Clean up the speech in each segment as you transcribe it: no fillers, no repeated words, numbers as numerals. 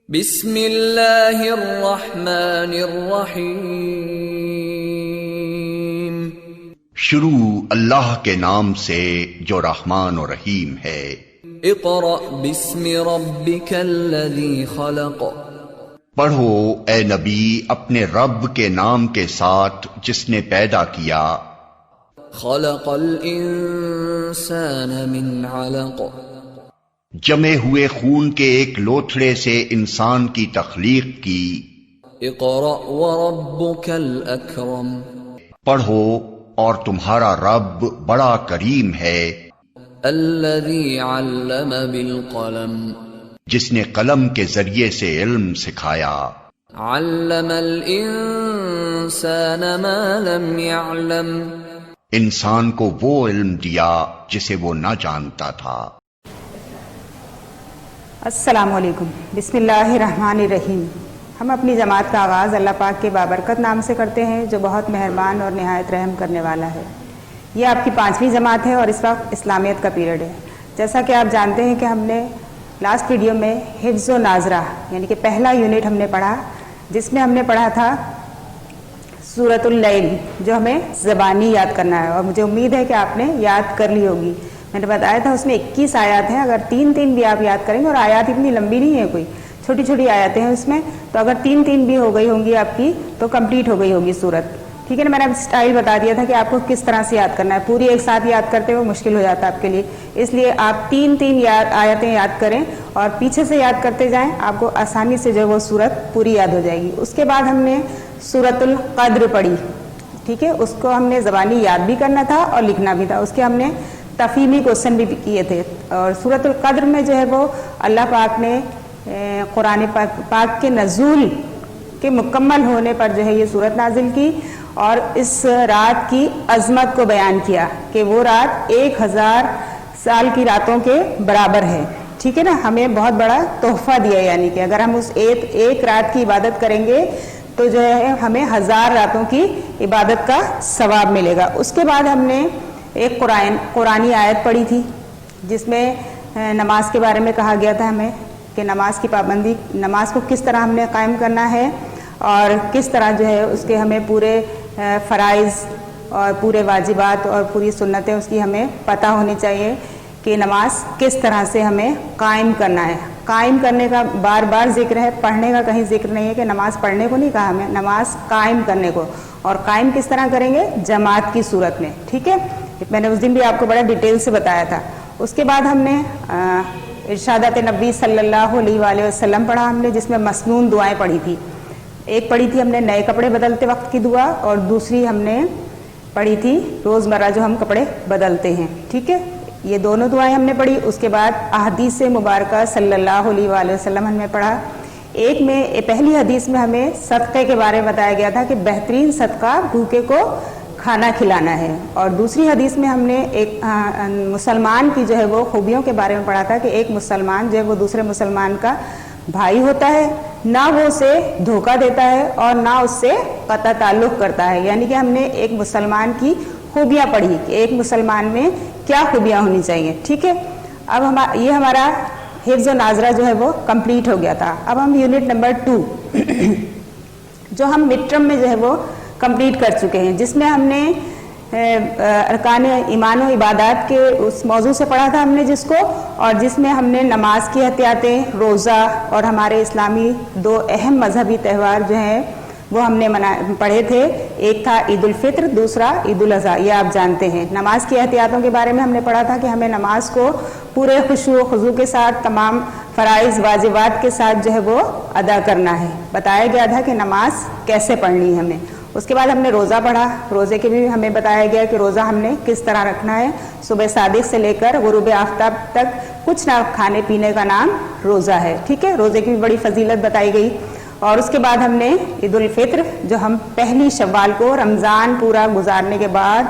بسم اللہ الرحمن الرحیم۔ شروع اللہ کے نام سے جو رحمان و رحیم ہے۔ اقرأ بسم ربک الذی خلق۔ پڑھو اے نبی اپنے رب کے نام کے ساتھ جس نے پیدا کیا۔ خلق الانسان من علق۔ جمے ہوئے خون کے ایک لوتھڑے سے انسان کی تخلیق کی۔ اقرأ وربک الاکرم۔ پڑھو اور تمہارا رب بڑا کریم ہے۔ الذی علم بالقلم۔ جس نے قلم کے ذریعے سے علم سکھایا۔ علم الانسان ما لم يعلم۔ انسان کو وہ علم دیا جسے وہ نہ جانتا تھا۔ السلام علیکم۔ بسم اللہ الرحمن الرحیم۔ ہم اپنی جماعت کا آغاز اللہ پاک کے بابرکت نام سے کرتے ہیں جو بہت مہربان اور نہایت رحم کرنے والا ہے۔ یہ آپ کی 5ویں جماعت ہے اور اس وقت اسلامیت کا پیریڈ ہے۔ جیسا کہ آپ جانتے ہیں کہ ہم نے لاسٹ ویڈیو میں حفظ و ناظرہ یعنی کہ پہلا یونٹ ہم نے پڑھا، جس میں ہم نے پڑھا تھا سورۃ اللیل، جو ہمیں زبانی یاد کرنا ہے، اور مجھے امید ہے کہ آپ نے یاد کر لی ہوگی۔ میں نے بتایا تھا اس میں 21 آیات ہیں، اگر 3 بھی آپ یاد کریں گے، اور آیات اتنی لمبی نہیں ہے، کوئی چھوٹی چھوٹی آیاتیں ہیں اس میں، تو اگر 3 بھی ہو گئی ہوں گی آپ کی تو کمپلیٹ ہو گئی ہوگی سورت، ٹھیک ہے نا۔ میں نے اب اسٹائل بتا دیا تھا کہ آپ کو کس طرح سے یاد کرنا ہے، پوری ایک ساتھ یاد کرتے ہوئے مشکل ہو جاتا ہے آپ کے لیے، اس لیے آپ 3 آیتیں یاد کریں اور پیچھے سے یاد کرتے جائیں، آپ کو آسانی سے جو وہ سورت پوری یاد ہو جائے گی۔ اس کے بعد ہم نے سورۃ القدر پڑھی، ٹھیک ہے، اس کو ہم نے زبانی یاد بھی کرنا تھا اور لکھنا بھی تھا، اس کے ہم نے تفہیمی کوشچن بھی کیے تھے۔ اور سورۃ القدر میں جو ہے وہ اللہ پاک نے قرآن پاک کے نزول کے مکمل ہونے پر جو ہے یہ سورت نازل کی، اور اس رات کی عظمت کو بیان کیا کہ وہ رات 1000 سال کی راتوں کے برابر ہے، ٹھیک ہے نا۔ ہمیں بہت بڑا تحفہ دیا، یعنی کہ اگر ہم اس ایک رات کی عبادت کریں گے تو جو ہے ہمیں 1000 راتوں کی عبادت کا ثواب ملے گا۔ اس کے بعد ہم نے ایک قرآنی آیت پڑھی تھی جس میں نماز کے بارے میں کہا گیا تھا ہمیں کہ نماز کی پابندی، نماز کو کس طرح ہم نے قائم کرنا ہے، اور کس طرح جو ہے اس کے ہمیں پورے فرائض اور پورے واجبات اور پوری سنتیں اس کی ہمیں پتہ ہونی چاہیے کہ نماز کس طرح سے ہمیں قائم کرنا ہے۔ قائم کرنے کا بار بار ذکر ہے، پڑھنے کا کہیں ذکر نہیں ہے کہ نماز پڑھنے کو نہیں کہا ہمیں، نماز قائم کرنے کو، اور قائم کس طرح کریں گے؟ جماعت کی صورت میں، ٹھیک ہے۔ میں نے اس دن بھی آپ کو بڑا ڈیٹیل سے بتایا تھا۔ اس کے بعد ہم نے ارشادات نبی صلی اللہ علیہ وآلہ وسلم پڑھا ہم نے، جس میں مسنون دعائیں پڑھی تھی۔ ایک پڑھی تھی ہم نے نئے کپڑے بدلتے وقت کی دعا، اور دوسری ہم نے پڑھی تھی روزمرہ جو ہم کپڑے بدلتے ہیں، ٹھیک ہے۔ یہ دونوں دعائیں ہم نے پڑھی۔ اس کے بعد احادیث مبارکہ صلی اللہ علیہ وآلہ وسلم ہم نے پڑھا۔ پہلی حدیث میں ہمیں صدقے کے بارے میں بتایا گیا تھا کہ بہترین صدقہ بھوکے کو کھانا کھلانا ہے، اور دوسری حدیث میں ہم نے ایک مسلمان کی جو ہے وہ خوبیوں کے بارے میں پڑھا تھا کہ ایک مسلمان جو ہے وہ دوسرے مسلمان کا بھائی ہوتا ہے، نہ وہ اسے دھوکہ دیتا ہے اور نہ اس سے قطع تعلق کرتا ہے، یعنی کہ ہم نے ایک مسلمان کی خوبیاں پڑھی کہ ایک مسلمان میں کیا خوبیاں ہونی چاہیے، ٹھیک ہے۔ اب یہ ہمارا حفظ و ناظرہ جو ہے وہ کمپلیٹ ہو گیا تھا۔ اب ہم یونٹ نمبر 2 جو ہم مڈ ٹرم میں جو ہے وہ کمپلیٹ کر چکے ہیں، جس میں ہم نے ارکان ایمان و عبادات کے اس موضوع سے پڑھا تھا ہم نے جس کو، اور جس میں ہم نے نماز کی احتیاطیں، روزہ، اور ہمارے اسلامی 2 اہم مذہبی تہوار جو ہیں وہ ہم نے پڑھے تھے۔ ایک تھا عید الفطر، دوسرا عید الاضحیٰ، یہ آپ جانتے ہیں۔ نماز کی احتیاطوں کے بارے میں ہم نے پڑھا تھا کہ ہمیں نماز کو پورے خشوع و خضوع کے ساتھ تمام فرائض واجبات کے ساتھ جو ہے وہ ادا کرنا ہے، بتایا گیا تھا کہ نماز کیسے پڑھنی ہے ہمیں۔ اس کے بعد ہم نے روزہ پڑھا، روزے کے بھی ہمیں بتایا گیا کہ روزہ ہم نے کس طرح رکھنا ہے، صبح صادق سے لے کر غروب آفتاب تک کچھ نہ کھانے پینے کا نام روزہ ہے، ٹھیک ہے۔ روزے کی بھی بڑی فضیلت بتائی گئی۔ اور اس کے بعد ہم نے عید الفطر جو ہم پہلی شوال کو، رمضان پورا گزارنے کے بعد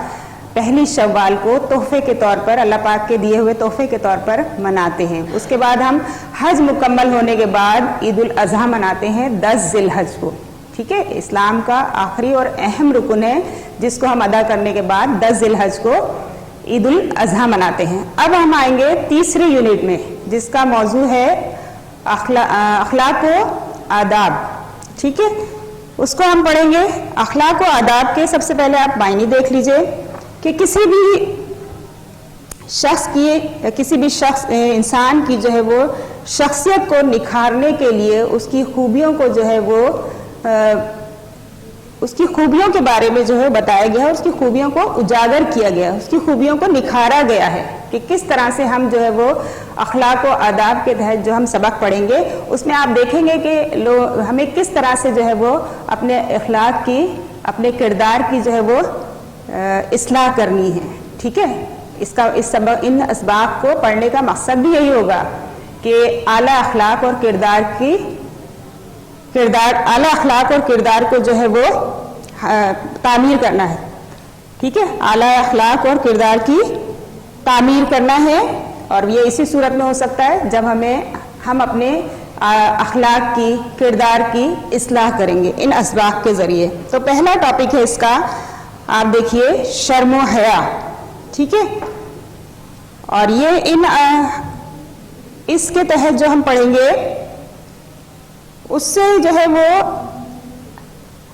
پہلی شوال کو تحفے کے طور پر، اللہ پاک کے دیے ہوئے تحفے کے طور پر مناتے ہیں۔ اس کے بعد ہم حج مکمل ہونے کے بعد عید الاضحیٰ مناتے ہیں 10 ذی الحج کو، ٹھیک ہے۔ اسلام کا آخری اور اہم رکن ہے جس کو ہم ادا کرنے کے بعد 10 ذی الحج کو عید الاضحیٰ مناتے ہیں۔ اب ہم آئیں گے تیسرے یونٹ میں جس کا موضوع ہے اخلاق و آداب. ٹھیک ہے, اس کو ہم پڑھیں گے. اخلاق و آداب کے سب سے پہلے آپ معنی دیکھ لیجئے کہ کسی بھی شخص کی یا کسی بھی انسان کی جو ہے وہ شخصیت کو نکھارنے کے لیے اس کی خوبیوں کو جو ہے وہ اس کی خوبیوں کے بارے میں جو ہے بتایا گیا ہے, اس کی خوبیوں کو اجاگر کیا گیا ہے, اس کی خوبیوں کو نکھارا گیا ہے کہ کس طرح سے ہم جو ہے وہ اخلاق و آداب کے تحت جو ہم سبق پڑھیں گے اس میں آپ دیکھیں گے کہ ہمیں کس طرح سے جو ہے وہ اپنے اخلاق کی, اپنے کردار کی جو ہے وہ اصلاح کرنی ہے. ٹھیک ہے, ان اسباق کو پڑھنے کا مقصد بھی یہی ہوگا کہ اعلیٰ اخلاق اور اعلیٰ اخلاق اور کردار کو جو ہے وہ تعمیر کرنا ہے. ٹھیک ہے, اعلیٰ اخلاق اور کردار کی تعمیر کرنا ہے, اور یہ اسی صورت میں ہو سکتا ہے جب ہم اپنے اخلاق کی, کردار کی اصلاح کریں گے ان اسباق کے ذریعے. تو پہلا ٹاپک ہے اس کا, آپ دیکھیے, شرم و حیا. ٹھیک ہے, اور یہ اس کے تحت جو ہم پڑھیں گے اس سے جو ہے وہ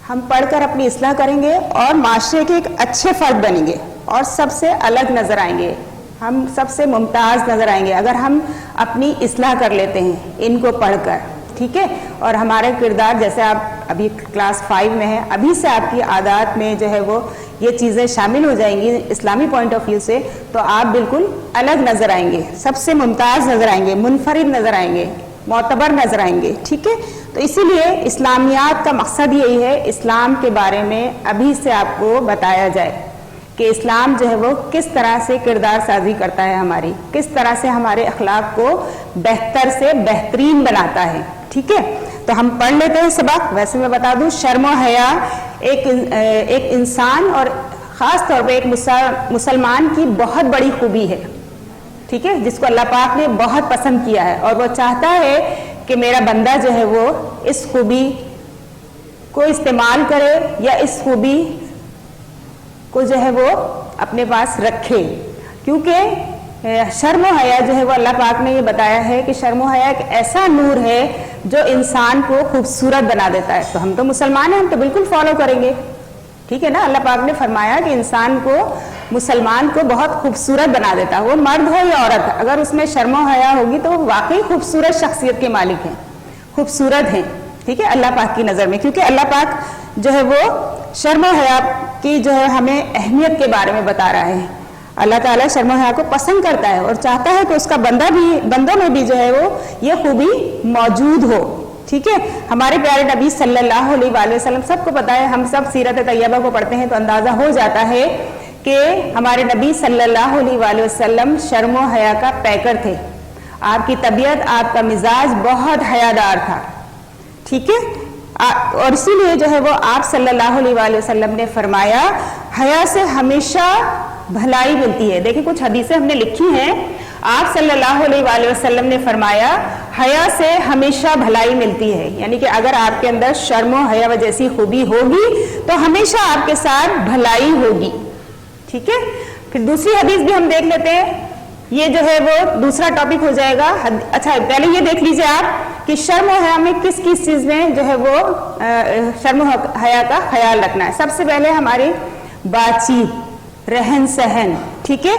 ہم پڑھ کر اپنی اصلاح کریں گے اور معاشرے کے ایک اچھے فرد بنیں گے اور سب سے الگ نظر آئیں گے, ہم سب سے ممتاز نظر آئیں گے اگر ہم اپنی اصلاح کر لیتے ہیں ان کو پڑھ کر. ٹھیک ہے, اور ہمارے کردار, جیسے آپ ابھی کلاس 5 میں ہیں, ابھی سے آپ کی عادات میں جو ہے وہ یہ چیزیں شامل ہو جائیں گی اسلامی پوائنٹ آف ویو سے, تو آپ بالکل الگ نظر آئیں گے, سب سے ممتاز نظر آئیں گے, منفرد نظر آئیں گے, معتبر نظر آئیں گے. ٹھیک ہے, تو اسی لیے اسلامیات کا مقصد یہی ہے, اسلام کے بارے میں ابھی سے آپ کو بتایا جائے کہ اسلام جو ہے وہ کس طرح سے کردار سازی کرتا ہے ہماری, کس طرح سے ہمارے اخلاق کو بہتر سے بہترین بناتا ہے. ٹھیک ہے, تو ہم پڑھ لیتے ہیں سبق. ویسے میں بتا دوں, شرم و حیا ایک انسان اور خاص طور پہ ایک مسلمان کی بہت بڑی خوبی ہے. ٹھیک ہے, جس کو اللہ پاک نے بہت پسند کیا ہے, اور وہ چاہتا ہے کہ میرا بندہ جو ہے وہ اس خوبی کو استعمال کرے یا اس خوبی کو جو ہے وہ اپنے پاس رکھے. کیونکہ شرم و حیا جو ہے وہ اللہ پاک نے یہ بتایا ہے کہ شرم و حیا ایک ایسا نور ہے جو انسان کو خوبصورت بنا دیتا ہے. تو ہم تو مسلمان ہیں, ہم تو بالکل فالو کریں گے. ٹھیک ہے نا, اللہ پاک نے فرمایا کہ انسان کو, مسلمان کو بہت خوبصورت بنا دیتا ہے, وہ مرد ہو یا عورت, اگر اس میں شرم و حیا ہوگی تو وہ واقعی خوبصورت شخصیت کے مالک ہیں, خوبصورت ہیں. ٹھیک ہے, اللہ پاک کی نظر میں, کیونکہ اللہ پاک جو ہے وہ شرم و حیا کی جو ہے ہمیں اہمیت کے بارے میں بتا رہا ہے. اللہ تعالیٰ شرم و حیا کو پسند کرتا ہے اور چاہتا ہے کہ اس کا بندوں میں بھی جو ہے وہ یہ خوبی موجود ہو. ٹھیک ہے, ہمارے پیارے نبی صلی اللہ علیہ وآلہ وسلم, سب کو پتا ہے, ہم سب سیرت طیبہ کو پڑھتے ہیں تو اندازہ ہو جاتا ہے کہ ہمارے نبی صلی اللہ علیہ وآلہ وسلم شرم و حیا کا پیکر تھے. آپ کی طبیعت, آپ کا مزاج بہت حیادار تھا. ٹھیک ہے, اور اسی لیے جو ہے وہ آپ صلی اللہ علیہ وآلہ وسلم نے فرمایا حیا سے ہمیشہ بھلائی ملتی ہے. دیکھیں, کچھ حدیثیں ہم نے لکھی ہیں, آپ صلی اللہ علیہ وآلہ وسلم نے فرمایا حیا سے ہمیشہ بھلائی ملتی ہے. یعنی کہ اگر آپ کے اندر شرم و حیا جیسی خوبی ہوگی تو ہمیشہ آپ کے ساتھ بھلائی ہوگی. ٹھیک ہے, پھر دوسری حدیث بھی ہم دیکھ لیتے ہیں, یہ جو ہے وہ دوسرا ٹاپک ہو جائے گا. اچھا, پہلے یہ دیکھ لیجئے آپ کہ شرم و حیا میں کس کس چیز میں جو ہے وہ شرم و حیا کا خیال رکھنا ہے. سب سے پہلے ہماری بات چیت, رہن سہن. ٹھیک ہے,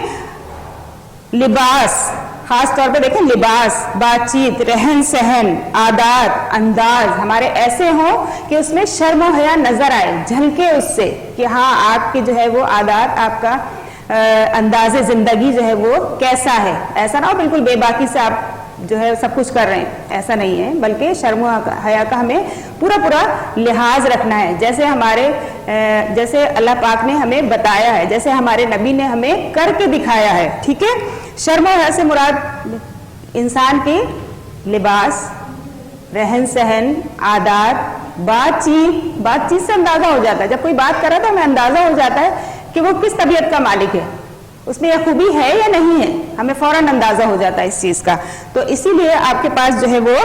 لباس, خاص طور پہ دیکھیں, لباس, بات چیت, رہن سہن, عادات, انداز ہمارے ایسے ہوں کہ اس میں شرم و حیا نظر آئے, جھلکے اس سے کہ ہاں آپ کی جو ہے وہ عادات, آپ کا انداز زندگی جو ہے وہ کیسا ہے. ایسا نہ ہو بالکل بے باکی سے آپ جو ہے سب کچھ کر رہے ہیں, ایسا نہیں ہے, بلکہ شرم و حیا کا ہمیں پورا لحاظ رکھنا ہے, جیسے اللہ پاک نے ہمیں بتایا ہے, جیسے ہمارے نبی نے ہمیں کر کے دکھایا ہے. ٹھیک ہے, شرم و حیا سے مراد انسان کی لباس, رہن سہن, عادات, بات چیت سے اندازہ ہو جاتا ہے. جب کوئی بات کر رہا تو ہمیں اندازہ ہو جاتا ہے کہ وہ کس طبیعت کا مالک ہے, اس میں یہ خوبی ہے یا نہیں ہے, ہمیں فوراً اندازہ ہو جاتا ہے اس چیز کا. تو اسی لیے آپ کے پاس جو ہے وہ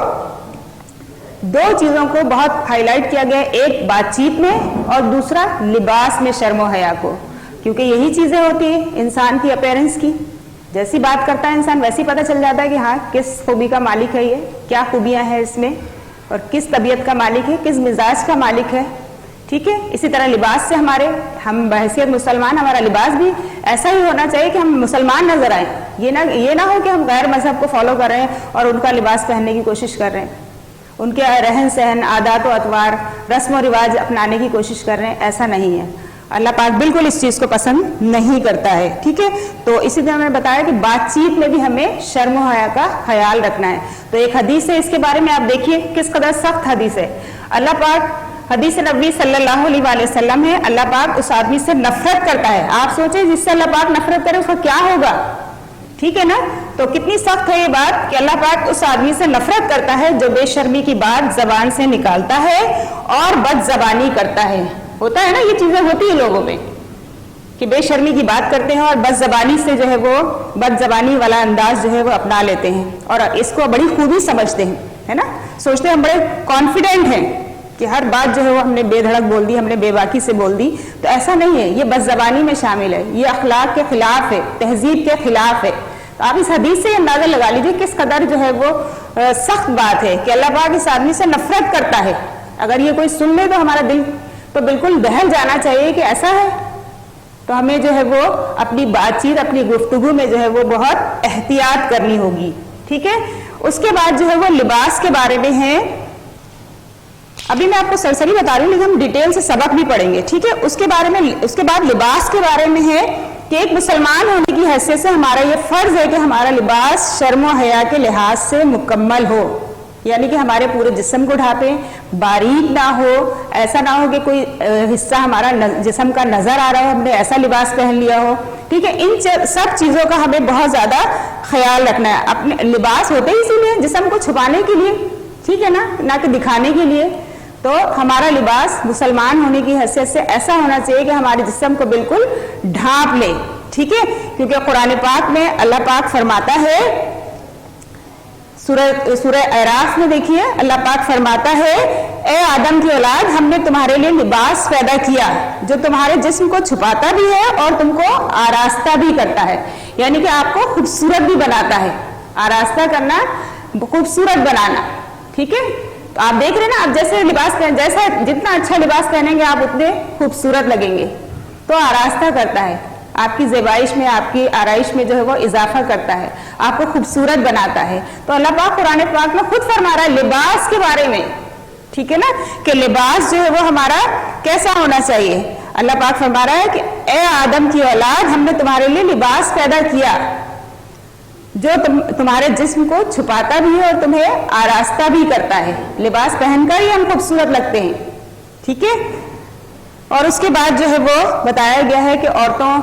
دو چیزوں کو بہت ہائی لائٹ کیا گیا, ایک بات چیت میں اور دوسرا لباس میں شرم و حیا کو, کیونکہ یہی چیزیں ہوتی ہیں انسان کی اپیرنس کی. جیسی بات کرتا ہے انسان ویسی پتہ چل جاتا ہے کہ ہاں کس خوبی کا مالک ہے، یہ کیا خوبیاں ہیں اس میں، اور کس طبیعت کا مالک ہے، کس مزاج کا مالک ہے. ٹھیک ہے. اسی طرح لباس سے ہم بحیثیت مسلمان ہمارا لباس بھی ایسا ہی ہونا چاہیے کہ ہم مسلمان نظر آئیں. یہ نہ ہو کہ ہم غیر مذہب کو فالو کر رہے ہیں اور ان کا لباس پہننے کی کوشش کر رہے ہیں، ان کے رہن سہن، عادات و اطوار، رسم و رواج اپنانے کی کوشش کر رہے ہیں. ایسا نہیں ہے. اللہ پاک بالکل اس چیز کو پسند نہیں کرتا ہے. ٹھیک ہے. تو اسی طرح میں نے بتایا کہ بات چیت میں بھی ہمیں شرم و حیا کا خیال رکھنا ہے. تو ایک حدیث ہے اس کے بارے میں، آپ دیکھیے کس قدر سخت حدیث ہے. اللہ پاک حدیث نبی صلی اللہ علیہ وآلہ وسلم ہے، اللہ پاک اس آدمی سے نفرت کرتا ہے. آپ سوچیں جس سے اللہ پاک نفرت کرے اس کا کیا ہوگا. ٹھیک ہے نا. تو کتنی سخت ہے یہ بات کہ اللہ پاک اس آدمی سے نفرت کرتا ہے جو بے شرمی کی بات زبان سے نکالتا ہے اور بد زبانی کرتا ہے. ہوتا ہے نا، یہ چیزیں ہوتی ہیں لوگوں میں کہ بے شرمی کی بات کرتے ہیں اور بد زبانی سے جو ہے وہ بد زبانی والا انداز جو ہے وہ اپنا لیتے ہیں اور اس کو بڑی خوبی سمجھتے ہیں، ہے نا. سوچتے ہیں ہم بڑے کانفیڈنٹ ہیں کہ ہر بات جو ہے وہ ہم نے بے دھڑک بول دی، ہم نے بے باکی سے بول دی. تو ایسا نہیں ہے. یہ بد زبانی میں شامل ہے، یہ اخلاق کے خلاف ہے، تہذیب کے خلاف ہے. تو آپ اس حدیث سے اندازہ لگا لیجیے کس قدر جو ہے وہ سخت بات ہے کہ اللہ پاک اس آدمی سے نفرت کرتا ہے. اگر یہ کوئی سن لے تو ہمارا دل تو بالکل دہل جانا چاہیے کہ ایسا ہے. تو ہمیں جو ہے وہ اپنی بات چیت، اپنی گفتگو میں جو ہے وہ بہت احتیاط کرنی ہوگی. ٹھیک ہے. اس کے بعد جو ہے وہ لباس کے بارے میں ہے. ابھی میں آپ کو سرسری بتا رہی ہوں لیکن ہم ڈیٹیل سے سبق بھی پڑھیں گے. ٹھیک ہے. اس کے بعد لباس کے بارے میں ہے کہ ایک مسلمان ہونے کی حیثیت سے ہمارا یہ فرض ہے کہ ہمارا لباس شرم و حیا کے لحاظ سے مکمل ہو. یعنی کہ ہمارے پورے جسم کو ڈھانپے، باریک نہ ہو. ایسا نہ ہو کہ کوئی حصہ ہمارا جسم کا نظر آ رہا ہو، ہم نے ایسا لباس پہن لیا ہو. ٹھیک ہے. ان سب چیزوں کا ہمیں بہت زیادہ خیال رکھنا ہے. اپنے لباس ہوتے ہی اسی لیے جسم کو چھپانے کے لیے، ٹھیک ہے نا، نہ کہ دکھانے کے لیے. تو ہمارا لباس مسلمان ہونے کی حیثیت سے ایسا ہونا چاہیے کہ ہمارے جسم کو بالکل ڈھانپ لے. ٹھیک ہے. کیونکہ قرآن پاک میں اللہ پاک فرماتا ہے، سورہ اعراف میں دیکھیے اللہ پاک فرماتا ہے، اے آدم کی اولاد، ہم نے تمہارے لیے لباس پیدا کیا جو تمہارے جسم کو چھپاتا بھی ہے اور تم کو آراستہ بھی کرتا ہے. یعنی کہ آپ کو خوبصورت بھی بناتا ہے. آراستہ کرنا، خوبصورت بنانا. ٹھیک ہے. تو آپ دیکھ رہے ہیں نا، آپ جیسا جتنا اچھا لباس پہنیں گے آپ اتنے خوبصورت لگیں گے. تو آراستہ کرتا ہے، آپ کی زیبائش میں، آپ کی آرائش میں جو ہے وہ اضافہ کرتا ہے، آپ کو خوبصورت بناتا ہے. تو اللہ پاک قرآن پاک میں خود فرما رہا ہے لباس کے بارے میں. ٹھیک ہے نا، کہ لباس جو ہے وہ ہمارا کیسا ہونا چاہیے. اللہ پاک فرما رہا ہے کہ اے آدم کی اولاد، ہم نے تمہارے لیے لباس پیدا کیا جو تمہارے جسم کو چھپاتا بھی ہے اور تمہیں آراستہ بھی کرتا ہے. لباس پہن کر ہی ہم خوبصورت لگتے ہیں. ٹھیک ہے. اور اس کے بعد جو ہے وہ بتایا گیا ہے کہ عورتوں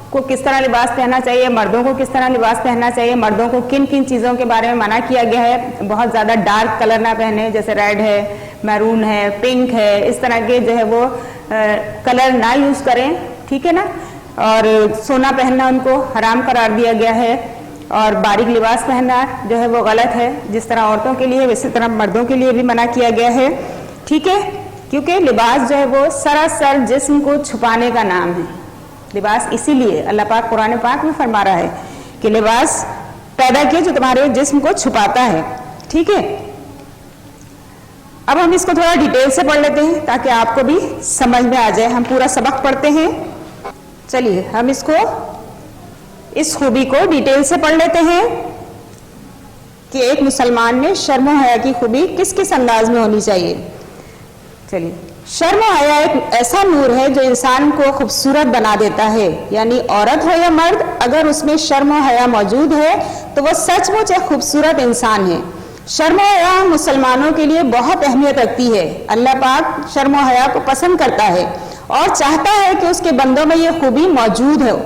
کو کس طرح لباس پہننا چاہیے، مردوں کو کس طرح لباس پہننا چاہیے، مردوں کو کن کن چیزوں کے بارے میں منع کیا گیا ہے. بہت زیادہ ڈارک کلر نہ پہنے، جیسے ریڈ ہے، میرون ہے، پنک ہے، اس طرح کے جو ہے وہ کلر نہ یوز کریں. ٹھیک ہے نا. اور سونا پہننا ان کو حرام قرار دیا گیا ہے. اور باریک لباس پہننا جو ہے وہ غلط ہے. جس طرح عورتوں کے لیے اسی طرح مردوں کے لیے بھی منع کیا گیا ہے. ٹھیک ہے. کیونکہ لباس جو ہے وہ سراسر جسم کو چھپانے کا نام ہے. لباس اسی لیے اللہ پاک قرآن پاک میں فرما رہا ہے کہ لباس پیدا کیے جو تمہارے جسم کو چھپاتا ہے. ٹھیک ہے. اب ہم اس کو تھوڑا ڈیٹیل سے پڑھ لیتے ہیں تاکہ آپ کو بھی سمجھ میں آ جائے. ہم پورا سبق پڑھتے ہیں. چلیے ہم اس خوبی کو ڈیٹیل سے پڑھ لیتے ہیں کہ ایک مسلمان میں شرم و حیا کی خوبی کس کس انداز میں ہونی چاہیے. چلیے. شرم و حیا ایک ایسا نور ہے جو انسان کو خوبصورت بنا دیتا ہے. یعنی عورت ہو یا مرد، اگر اس میں شرم و حیا موجود ہے تو وہ سچ مچ ایک خوبصورت انسان ہے. شرم و حیا مسلمانوں کے لیے بہت اہمیت رکھتی ہے. اللہ پاک شرم و حیا کو پسند کرتا ہے اور چاہتا ہے کہ اس کے بندوں میں یہ خوبی موجود ہو.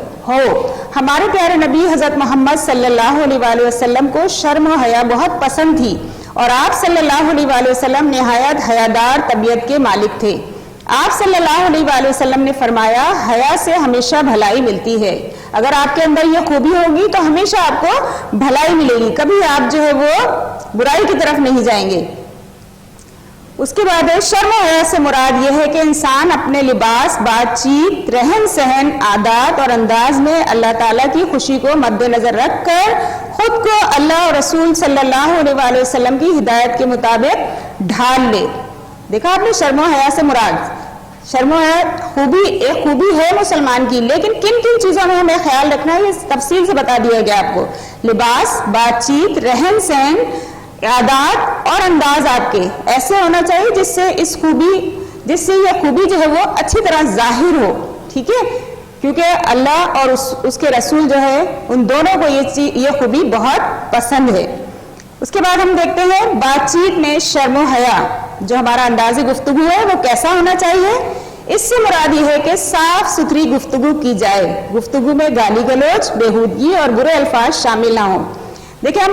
ہمارے پیارے نبی حضرت محمد صلی اللہ علیہ وآلہ وسلم کو شرم و حیا بہت پسند تھی اور آپ صلی اللہ علیہ وآلہ وسلم نہایت حیادار طبیعت کے مالک تھے. آپ صلی اللہ علیہ وآلہ وسلم نے فرمایا، حیا سے ہمیشہ بھلائی ملتی ہے. اگر آپ کے اندر یہ خوبی ہوگی تو ہمیشہ آپ کو بھلائی ملے گی، کبھی آپ جو ہے وہ برائی کی طرف نہیں جائیں گے. اس کے بعد شرم و حیا سے مراد یہ ہے کہ انسان اپنے لباس، بات چیت، رہن سہن، عادات اور انداز میں اللہ تعالیٰ کی خوشی کو مد نظر رکھ کر خود کو اللہ اور رسول صلی اللہ علیہ وآلہ وسلم کی ہدایت کے مطابق ڈھال لے۔ دیکھا آپ نے شرم و حیا سے مراد، شرم و حیا ایک خوبی ہے مسلمان کی، لیکن کن کن چیزوں میں ہمیں خیال رکھنا ہے یہ تفصیل سے بتا دیا گیا آپ کو۔ لباس، بات چیت، رہن سہن، عادات اور انداز آپ کے ایسے ہونا چاہیے جس سے یہ خوبی جو ہے وہ اچھی طرح ظاہر ہو، ٹھیک ہے، کیونکہ اللہ اور اس کے رسول جو ہے ان دونوں کو یہ خوبی بہت پسند ہے۔ اس کے بعد ہم دیکھتے ہیں بات چیت میں شرم و حیا، جو ہمارا انداز گفتگو ہے وہ کیسا ہونا چاہیے۔ اس سے مراد یہ ہے کہ صاف ستھری گفتگو کی جائے، گفتگو میں گالی گلوچ، بےہودگی اور برے الفاظ شامل نہ ہوں۔ دیکھیں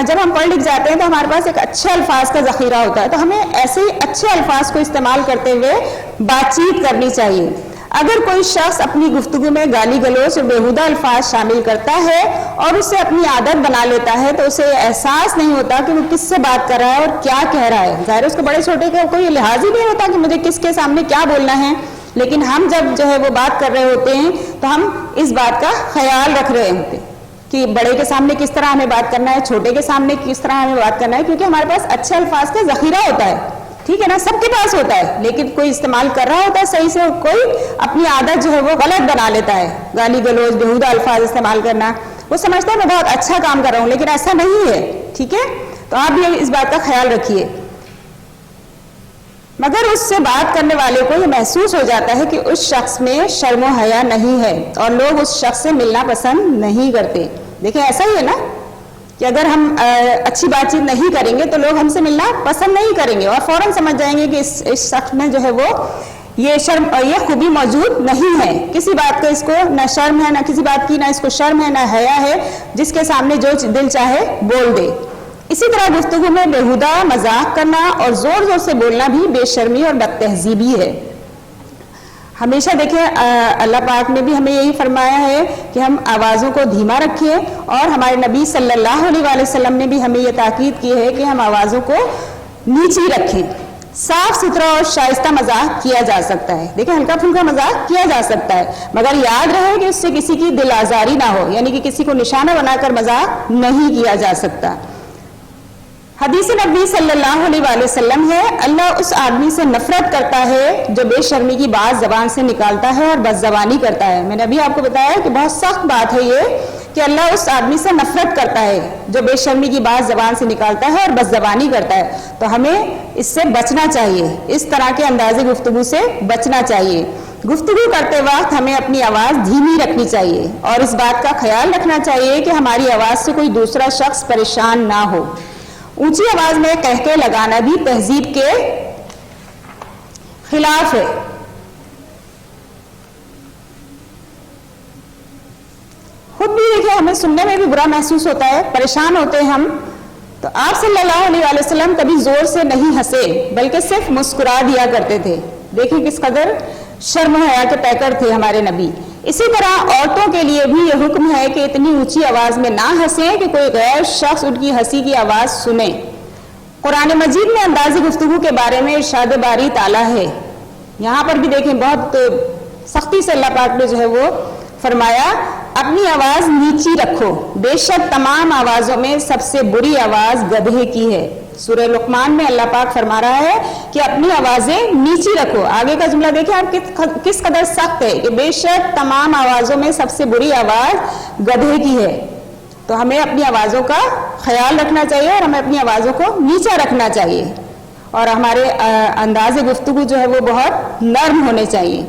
جب ہم پڑھ لکھ جاتے ہیں تو ہمارے پاس ایک اچھے الفاظ کا ذخیرہ ہوتا ہے، تو ہمیں ایسے ہی اچھے الفاظ کو استعمال کرتے ہوئے بات چیت کرنی چاہیے۔ اگر کوئی شخص اپنی گفتگو میں گالی گلوچ اور بیہودہ الفاظ شامل کرتا ہے اور اسے اپنی عادت بنا لیتا ہے تو اسے احساس نہیں ہوتا کہ وہ کس سے بات کر رہا ہے اور کیا کہہ رہا ہے۔ ظاہر اس کو بڑے چھوٹے کا کوئی لحاظ ہی نہیں ہوتا کہ مجھے کس کے سامنے کیا بولنا ہے، لیکن ہم جب جو ہے وہ بات کر رہے ہوتے ہیں تو ہم اس بات کا خیال رکھ رہے ہوتے ہیں کہ بڑے کے سامنے کس طرح ہمیں بات کرنا ہے، چھوٹے کے سامنے کس طرح ہمیں بات کرنا ہے، کیونکہ ہمارے پاس اچھے الفاظ کا ذخیرہ ہوتا ہے، ٹھیک ہے نا، سب کے پاس ہوتا ہے، لیکن کوئی استعمال کر رہا ہوتا ہے صحیح سے، کوئی اپنی عادت جو ہے وہ غلط بنا لیتا ہے، گالی گلوچ، بیہودہ الفاظ استعمال کرنا، وہ سمجھتا ہے میں بہت اچھا کام کر رہا ہوں، لیکن ایسا نہیں ہے، ٹھیک ہے، تو آپ بھی اس بات کا خیال رکھیے۔ مگر اس سے بات کرنے والے کو یہ محسوس ہو جاتا ہے کہ اس شخص میں شرم و حیا نہیں ہے اور لوگ اس شخص سے ملنا پسند نہیں کرتے۔ دیکھیں ایسا ہی ہے نا کہ اگر ہم اچھی بات چیت نہیں کریں گے تو لوگ ہم سے ملنا پسند نہیں کریں گے اور فوراً سمجھ جائیں گے کہ اس شخص میں جو ہے وہ یہ خوبی موجود نہیں ہے، کسی بات کا اس کو نہ شرم ہے، نہ کسی بات کی نہ اس کو شرم ہے، نہ حیا ہے، جس کے سامنے جو دل چاہے بول دے۔ اسی طرح گفتگو میں بیہودہ مذاق کرنا اور زور زور سے بولنا بھی بے شرمی اور بد تہذیبی ہے۔ ہمیشہ دیکھیں اللہ پاک نے بھی ہمیں یہی فرمایا ہے کہ ہم آوازوں کو دھیما رکھیں، اور ہمارے نبی صلی اللہ علیہ وآلہ وسلم نے بھی ہمیں یہ تاکید کی ہے کہ ہم آوازوں کو نیچی رکھیں۔ صاف ستھرا اور شائستہ مذاق کیا جا سکتا ہے، دیکھیں ہلکا پھلکا مذاق کیا جا سکتا ہے، مگر یاد رہے کہ اس سے کسی کی دل آزاری نہ ہو، یعنی کہ کسی کو نشانہ بنا کر مذاق نہیں کیا جا سکتا۔ حدیث نبی صلی اللہ علیہ وآلہ وسلم ہے، اللہ اس آدمی سے نفرت کرتا ہے جو بے شرمی کی بات زبان سے نکالتا ہے اور بد زبانی کرتا ہے۔ میں نے ابھی آپ کو بتایا کہ بہت سخت بات ہے یہ کہ اللہ اس آدمی سے نفرت کرتا ہے جو بے شرمی کی بات زبان سے نکالتا ہے اور بد زبانی کرتا ہے، تو ہمیں اس سے بچنا چاہیے، اس طرح کے انداز گفتگو سے بچنا چاہیے۔ گفتگو کرتے وقت ہمیں اپنی آواز دھیمی رکھنی چاہیے اور اس بات کا خیال رکھنا چاہیے کہ ہماری آواز سے کوئی دوسرا شخص پریشان نہ ہو۔ اونچی آواز میں کہکے لگانا بھی تہذیب کے خلاف ہے۔ خود بھی دیکھیں ہمیں سننے میں بھی برا محسوس ہوتا ہے، پریشان ہوتے ہیں ہم، تو آپ صلی اللہ علیہ وآلہ وسلم کبھی زور سے نہیں ہنسے بلکہ صرف مسکرا دیا کرتے تھے۔ دیکھیں کس قدر شرم و حیا کے پیکر تھے ہمارے نبی۔ اسی طرح عورتوں کے لیے بھی یہ حکم ہے کہ اتنی اونچی آواز میں نہ ہنسیں کہ کوئی غیر شخص ان کی ہنسی کی آواز سنے۔ قرآن مجید میں انداز گفتگو کے بارے میں ارشاد باری تعالیٰ ہے، یہاں پر بھی دیکھیں بہت سختی سے اللہ پاک نے جو ہے وہ فرمایا اپنی آواز نیچی رکھو، بے شک تمام آوازوں میں سب سے بری آواز گدھے کی ہے۔ سورہ لقمان میں اللہ پاک فرما رہا ہے کہ اپنی آوازیں نیچی رکھو۔ آگے کا جملہ دیکھیں آپ کس قدر سخت ہے کہ بے شک تمام آوازوں میں سب سے بری آواز گدھے کی ہے۔ تو ہمیں اپنی آوازوں کا خیال رکھنا چاہیے اور ہمیں اپنی آوازوں کو نیچا رکھنا چاہیے، اور ہمارے انداز گفتگو جو ہے وہ بہت نرم ہونے چاہیے۔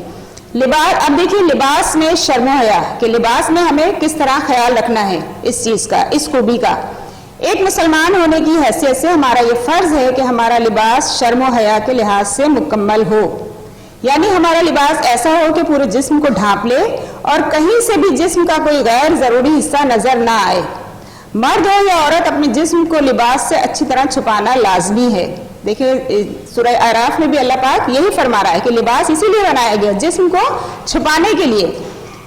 اب دیکھیے لباس میں شرم و حیا کہ لباس میں ہمیں کس طرح خیال رکھنا ہے اس چیز کا، اس خوبی کا۔ ایک مسلمان ہونے کی حیثیت سے ہمارا یہ فرض ہے کہ ہمارا لباس شرم و حیا کے لحاظ سے مکمل ہو، یعنی ہمارا لباس ایسا ہو کہ پورے جسم کو ڈھانپ لے اور کہیں سے بھی جسم کا کوئی غیر ضروری حصہ نظر نہ آئے۔ مرد ہو یا عورت اپنے جسم کو لباس سے اچھی طرح چھپانا لازمی ہے۔ دیکھیں سورہ اعراف میں بھی اللہ پاک یہی فرما رہا ہے کہ لباس اسی لیے بنایا گیا، جسم کو چھپانے کے لیے۔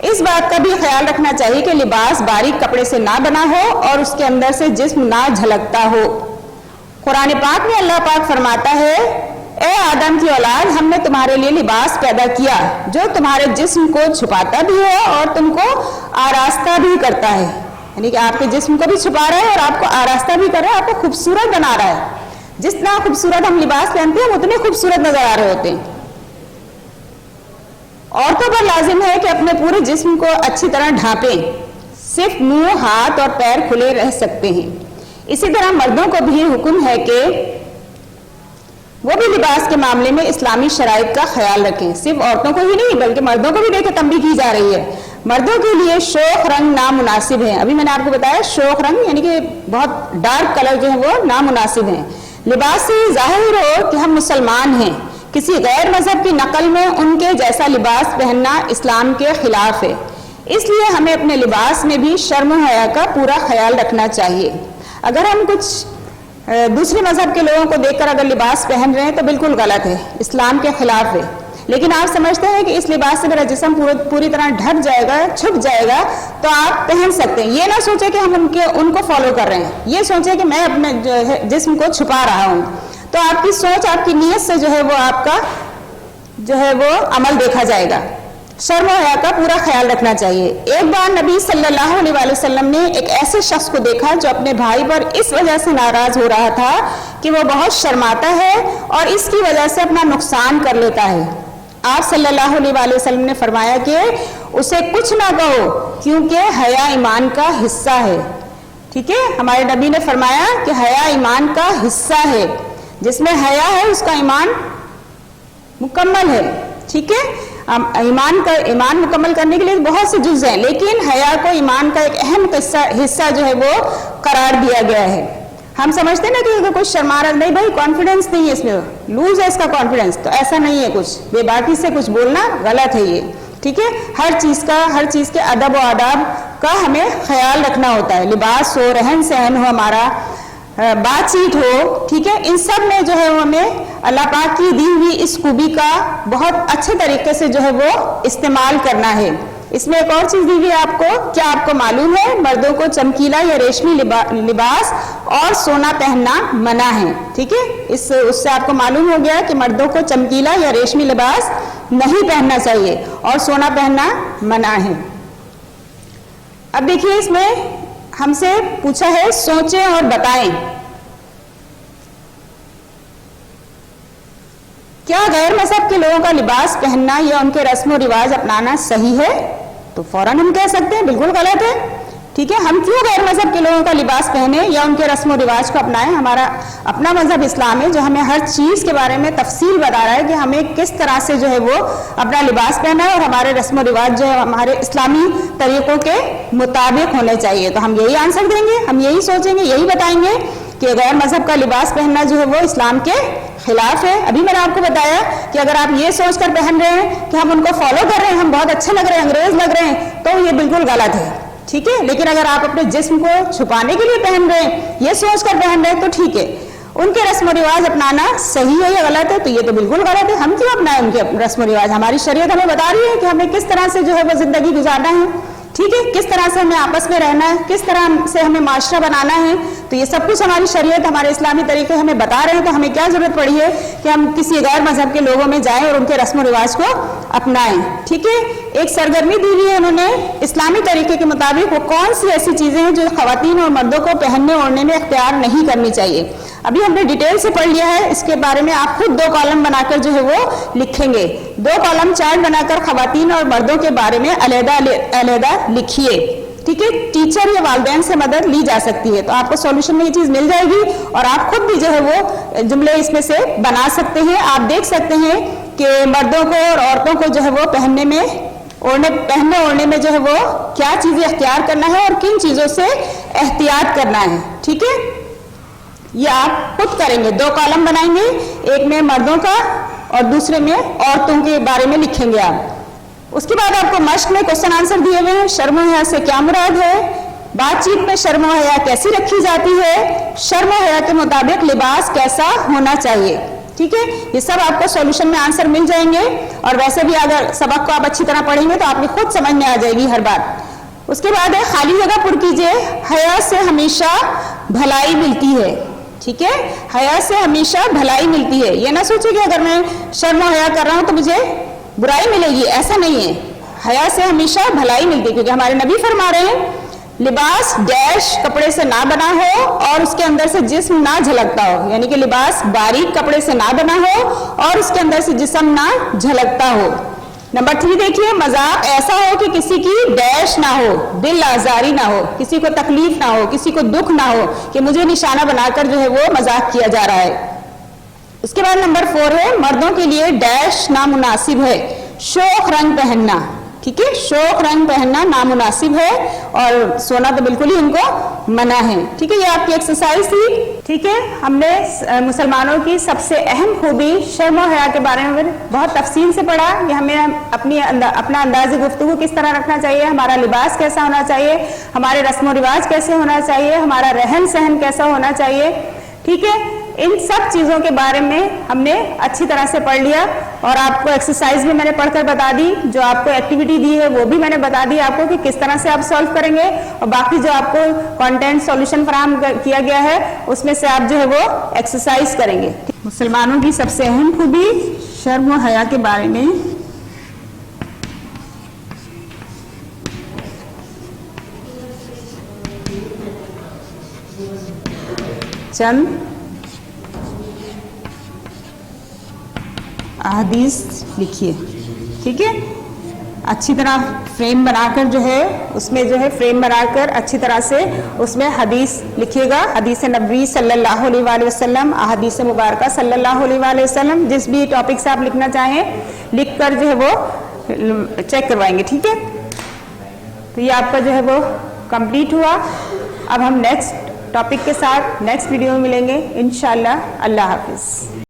اس بات کا بھی خیال رکھنا چاہیے کہ لباس باریک کپڑے سے نہ بنا ہو اور اس کے اندر سے جسم نہ جھلکتا ہو۔ قرآن پاک میں اللہ پاک فرماتا ہے اے آدم کی اولاد، ہم نے تمہارے لیے لباس پیدا کیا جو تمہارے جسم کو چھپاتا بھی ہے اور تم کو آراستہ بھی کرتا ہے، یعنی کہ آپ کے جسم کو بھی چھپا رہا ہے اور آپ کو آراستہ بھی کر رہا ہے، آپ کو خوبصورت بنا رہا ہے. جتنا خوبصورت ہم لباس پہنتے ہیں اتنے خوبصورت نظر آ رہے ہوتے ہیں. عورتوں پر لازم ہے کہ اپنے پورے جسم کو اچھی طرح ڈھانپیں، صرف منہ، ہاتھ اور پیر کھلے رہ سکتے ہیں. اسی طرح مردوں کو بھی حکم ہے کہ وہ بھی لباس کے معاملے میں اسلامی شرائط کا خیال رکھیں. صرف عورتوں کو ہی نہیں بلکہ مردوں کو بھی دیکھیں تنبیہ کی جا رہی ہے. مردوں کے لیے شوخ رنگ نامناسب ہے. ابھی میں نے آپ کو بتایا شوخ رنگ یعنی کہ بہت ڈارک کلر جو ہے وہ نامناسب ہیں. لباس سے ظاہر ہو کہ ہم مسلمان ہیں. کسی غیر مذہب کی نقل میں ان کے جیسا لباس پہننا اسلام کے خلاف ہے. اس لیے ہمیں اپنے لباس میں بھی شرم و حیا کا پورا خیال رکھنا چاہیے. اگر ہم کچھ دوسرے مذہب کے لوگوں کو دیکھ کر اگر لباس پہن رہے ہیں تو بالکل غلط ہے، اسلام کے خلاف ہے. لیکن آپ سمجھتے ہیں کہ اس لباس سے میرا جسم پوری طرح ڈھک جائے گا، چھپ جائے گا، تو آپ پہن سکتے ہیں. یہ نہ سوچیں کہ ہم ان کو فالو کر رہے ہیں، یہ سوچیں کہ میں اپنے جسم کو چھپا رہا ہوں. تو آپ کی سوچ، آپ کی نیت سے جو ہے وہ آپ کا جو ہے وہ عمل دیکھا جائے گا. شرم و حیا کا پورا خیال رکھنا چاہیے. ایک بار نبی صلی اللہ علیہ وسلم نے ایک ایسے شخص کو دیکھا جو اپنے بھائی پر اس وجہ سے ناراض ہو رہا تھا کہ وہ بہت شرماتا ہے اور اس کی وجہ سے اپنا نقصان کر لیتا ہے. آپ صلی اللہ علیہ وسلم نے فرمایا کہ اسے کچھ نہ کہو کیونکہ حیا ایمان کا حصہ ہے. ٹھیک ہے، ہمارے نبی نے فرمایا کہ حیا ایمان کا حصہ ہے. جس میں حیا ہے اس کا ایمان مکمل ہے. ٹھیک ہے، ایمان مکمل کرنے کے لیے بہت سے جز ہیں، لیکن حیا کو ایمان کا ایک اہم حصہ جو ہے وہ قرار دیا گیا ہے. ہم سمجھتے ہیں نا کہ اگر کوئی شرما رہا نہیں بھائی کانفیڈنس نہیں ہے، اس میں لوز ہے اس کا کانفیڈنس، تو ایسا نہیں ہے. کچھ بے باکی سے کچھ بولنا غلط ہے یہ. ٹھیک ہے، ہر چیز کے ادب و آداب کا ہمیں خیال رکھنا ہوتا ہے. لباس ہو، رہن سہن ہو، ہمارا بات چیت ہو، ٹھیک ہے، ان سب میں جو ہے وہ ہمیں اللہ پاک کی دی ہوئی اس خوبی کا بہت اچھے طریقے سے جو ہے وہ استعمال کرنا ہے. اس میں ایک اور چیز دی ہوئی ہے آپ کو. کیا آپ کو معلوم ہے مردوں کو چمکیلا یا ریشمی لباس اور سونا پہننا منع ہے. ٹھیک ہے، اس سے آپ کو معلوم ہو گیا کہ مردوں کو چمکیلا یا ریشمی لباس نہیں پہننا چاہیے اور سونا پہننا منع ہے. اب دیکھیے اس میں ہم سے پوچھا ہے سوچیں اور بتائیں. کیا غیر مذہب کے لوگوں کا لباس پہننا یا ان کے رسم و رواج اپنانا صحیح ہے؟ تو فوراً ہم کہہ سکتے ہیں بالکل غلط ہے. ٹھیک ہے، ہم کیوں غیر مذہب کے لوگوں کا لباس پہنے یا ان کے رسم و رواج کو اپنائیں؟ ہمارا اپنا مذہب اسلام ہے جو ہمیں ہر چیز کے بارے میں تفصیل بتا رہا ہے کہ ہمیں کس طرح سے جو ہے وہ اپنا لباس پہننا ہے اور ہمارے رسم و رواج جو ہے ہمارے اسلامی طریقوں کے مطابق ہونے چاہیے. تو ہم یہی آنسر دیں گے، ہم یہی سوچیں گے، یہی بتائیں گے کہ غیر مذہب کا لباس پہننا جو ہے وہ اسلام کے خلاف ہے. ابھی میں نے آپ کو بتایا کہ اگر آپ یہ سوچ کر پہن رہے ہیں کہ ہم ان کو فالو کر رہے ہیں، ہم بہت اچھے لگ رہے ہیں، انگریز لگ رہے ہیں، تو یہ بالکل غلط ہے. ٹھیک ہے، لیکن اگر آپ اپنے جسم کو چھپانے کے لیے پہن رہے ہیں، یہ سوچ کر پہن رہے ہیں، تو ٹھیک ہے. ان کے رسم و رواج اپنانا صحیح ہے یا غلط ہے؟ تو یہ تو بالکل غلط ہے. ہم کیوں اپنائیں ان کے رسم و رواج؟ ہماری شریعت ہمیں بتا رہی ہے کہ ہمیں کس طرح سے جو ہے وہ زندگی گزارنا ہے. ٹھیک ہے، کس طرح سے ہمیں آپس میں رہنا ہے، کس طرح سے ہمیں معاشرہ بنانا ہے. تو یہ سب کچھ ہماری شریعت، ہمارے اسلامی طریقے ہمیں بتا رہے ہیں. تو ہمیں کیا ضرورت پڑی ہے کہ ہم کسی غیر مذہب کے لوگوں میں جائیں اور ان کے رسم و رواج کو اپنائیں. ٹھیک ہے، ایک سرگرمی دی ہوئی ہے انہوں نے اسلامی طریقے کے مطابق وہ کون سی ایسی چیزیں ہیں جو خواتین اور مردوں کو پہننے اوڑھنے میں اختیار نہیں کرنی چاہیے. ابھی ہم نے ڈیٹیل سے پڑھ لیا ہے. اس کے بارے میں آپ خود 2 کالم بنا کر جو ہے وہ لکھیں گے. 2 کالم چارٹ بنا کر خواتین اور مردوں کے بارے میں علیحدہ لکھیے. ٹھیک ہے، ٹیچر یا والدین سے مدد لی جا سکتی ہے. تو آپ کو سولوشن میں یہ چیز مل جائے گی اور آپ خود بھی جو ہے وہ جملے اس میں سے بنا سکتے ہیں. آپ دیکھ سکتے ہیں کہ مردوں کو اور عورتوں کو جو ہے وہ پہننے اوڑھنے میں جو ہے وہ کیا چیزیں اختیار کرنا ہے اور کن چیزوں سے احتیاط کرنا ہے. ٹھیک ہے، یہ آپ خود کریں گے. 2 کالم بنائیں گے، ایک میں مردوں کا اور دوسرے میں عورتوں کے بارے میں لکھیں گے آپ. اس کے بعد آپ کو مشق میں کوسچن آنسر دیے ہوئے ہیں. شرم و حیا سے کیا مراد ہے؟ بات چیت میں شرم و حیا کیسی رکھی جاتی ہے؟ شرم و حیا کے مطابق لباس کیسا ہونا چاہیے؟ ٹھیک ہے، یہ سب آپ کو سولوشن میں آنسر مل جائیں گے. اور ویسے بھی اگر سبق کو آپ اچھی طرح پڑھیں گے تو آپ کو خود سمجھ میں آ جائے گی ہر بات. اس کے بعد ہے خالی جگہ پر کیجیے. حیا سے ہمیشہ بھلائی ملتی ہے. ٹھیک ہے. حیا سے ہمیشہ بھلائی ملتی ہے. یہ نہ سوچے کہ اگر میں شرم و حیا کر رہا ہوں تو مجھے برائی ملے گی, ایسا نہیں ہے. حیا سے ہمیشہ بھلائی ملتی ہے, کیونکہ ہمارے نبی فرما رہے ہیں لباس ڈیش کپڑے سے نہ بنا ہو اور اس کے اندر سے جسم نہ جھلکتا ہو, یعنی کہ لباس باریک کپڑے سے نہ بنا ہو اور اس کے اندر سے جسم نہ جھلکتا ہو. نمبر 3 دیکھیے, مذاق ایسا ہو کہ کسی کی ڈیش نہ ہو, دل آزاری نہ ہو, کسی کو تکلیف نہ ہو, کسی کو دکھ نہ ہو کہ مجھے نشانہ بنا کر جو ہے وہ مذاق کیا جا رہا ہے. اس کے بعد نمبر 4 ہے مردوں کے لیے ڈیش نامناسب ہے, شوخ رنگ پہننا. ٹھیک ہے, شوخ رنگ پہننا نامناسب ہے اور سونا تو بالکل ہی ان کو منع ہے. ٹھیک ہے, یہ آپ کی ایکسرسائز تھی. ٹھیک ہے, ہم نے مسلمانوں کی سب سے اہم خوبی شرم و حیا کے بارے میں بہت تفصیل سے پڑھا. یہ ہمیں اپنا انداز گفتگو کس طرح رکھنا چاہیے, ہمارا لباس کیسا ہونا چاہیے, ہمارے رسم و رواج کیسے ہونا چاہیے, ہمارا رہن سہن کیسا ہونا چاہیے. ٹھیک ہے, ان سب چیزوں کے بارے میں ہم نے اچھی طرح سے پڑھ لیا اور آپ کو ایکسرسائز بھی میں نے پڑھ کر بتا دی. جو آپ کو ایکٹیویٹی دی ہے وہ بھی میں نے بتا دی آپ کو کہ کس طرح سے آپ سالو کریں گے, اور باقی جو آپ کو کانٹینٹ سولوشن فراہم کیا گیا ہے اس میں سے آپ جو ہے وہ ایکسرسائز کریں گے. مسلمانوں کی سب سے اہم خوبی شرم و حیا کے بارے میں چند احادیث لکھیے. ٹھیک ہے, اچھی طرح فریم بنا کر جو ہے اس میں جو ہے فریم بنا کر اچھی طرح سے اس میں حدیث لکھیے گا, حدیث نبوی صلی اللہ علیہ وآلہ وسلم, احادیث مبارکہ صلی اللہ علیہ وآلہ وسلم, جس بھی ٹاپک سے آپ لکھنا چاہیں لکھ کر جو ہے وہ چیک کروائیں گے. ٹھیک ہے, تو یہ آپ کا جو ہے وہ کمپلیٹ ہوا. اب ہم نیکسٹ ٹاپک کے ساتھ نیکسٹ ویڈیو میں ملیں گے انشاءاللہ. اللہ حافظ.